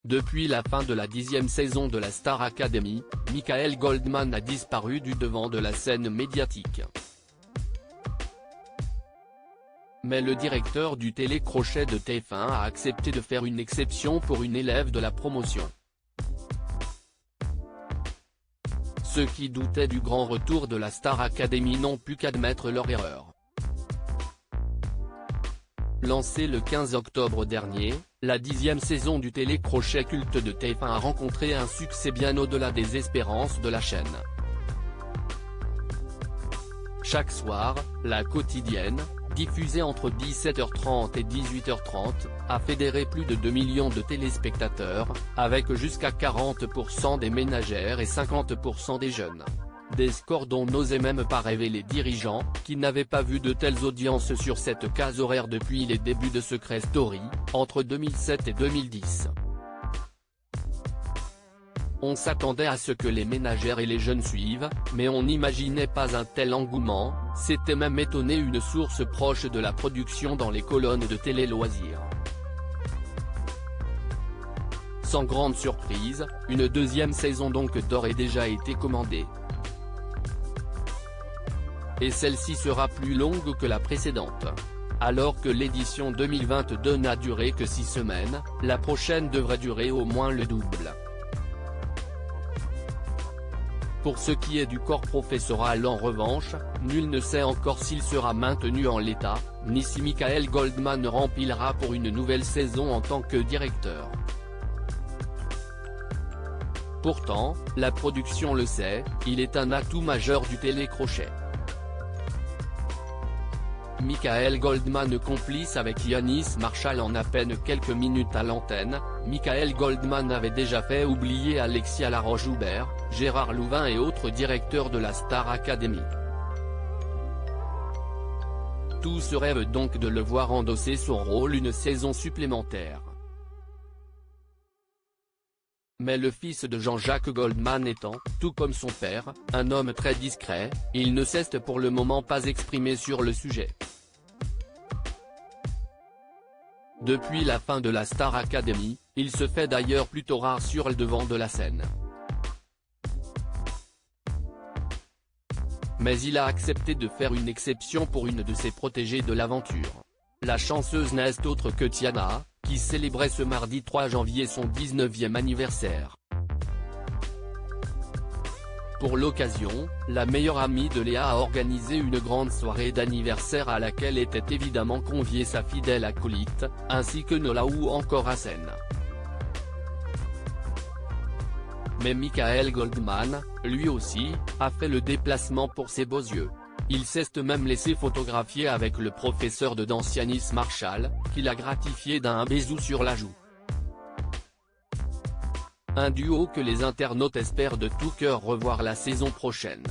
Depuis la fin de la 10e saison de la Star Academy, Michael Goldman a disparu du devant de la scène médiatique. Mais le directeur du télécrochet de TF1 a accepté de faire une exception pour une élève de la promotion. Ceux qui doutaient du grand retour de la Star Academy n'ont pu qu'admettre leur erreur. Lancée le 15 octobre dernier, la 10e saison du télécrochet culte de TF1 a rencontré un succès bien au-delà des espérances de la chaîne. Chaque soir, la quotidienne, diffusée entre 17h30 et 18h30, a fédéré plus de 2 millions de téléspectateurs, avec jusqu'à 40% des ménagères et 50% des jeunes. Des scores dont n'osaient même pas rêver les dirigeants, qui n'avaient pas vu de telles audiences sur cette case horaire depuis les débuts de Secret Story, entre 2007 et 2010. On s'attendait à ce que les ménagères et les jeunes suivent, mais on n'imaginait pas un tel engouement, s'était même étonné une source proche de la production dans les colonnes de télé-loisirs. Sans grande surprise, une deuxième saison donc d'aurait déjà été commandée. Et celle-ci sera plus longue que la précédente. Alors que l'édition 2022 n'a duré que 6 semaines, la prochaine devrait durer au moins le double. Pour ce qui est du corps professoral en revanche, nul ne sait encore s'il sera maintenu en l'état, ni si Michael Goldman remplira pour une nouvelle saison en tant que directeur. Pourtant, la production le sait, il est un atout majeur du télécrochet. Michael Goldman complice avec Yanis Marshall en à peine quelques minutes à l'antenne, Michael Goldman avait déjà fait oublier Alexia Laroche-Joubert, Gérard Louvain et autres directeurs de la Star Academy. Tous rêvent donc de le voir endosser son rôle une saison supplémentaire. Mais le fils de Jean-Jacques Goldman étant, tout comme son père, un homme très discret, il ne s'est pour le moment pas exprimé sur le sujet. Depuis la fin de la Star Academy, il se fait d'ailleurs plutôt rare sur le devant de la scène. Mais il a accepté de faire une exception pour une de ses protégées de l'aventure. La chanteuse n'est autre que Tiana, qui célébrait ce mardi 3 janvier son 19e anniversaire. Pour l'occasion, la meilleure amie de Léa a organisé une grande soirée d'anniversaire à laquelle était évidemment conviée sa fidèle acolyte, ainsi que Nola ou encore Hassen. Mais Michael Goldman, lui aussi, a fait le déplacement pour ses beaux yeux. Il s'est même laissé photographier avec le professeur de danse Yanis Marshall, qui l'a gratifié d'un bisou sur la joue. Un duo que les internautes espèrent de tout cœur revoir la saison prochaine.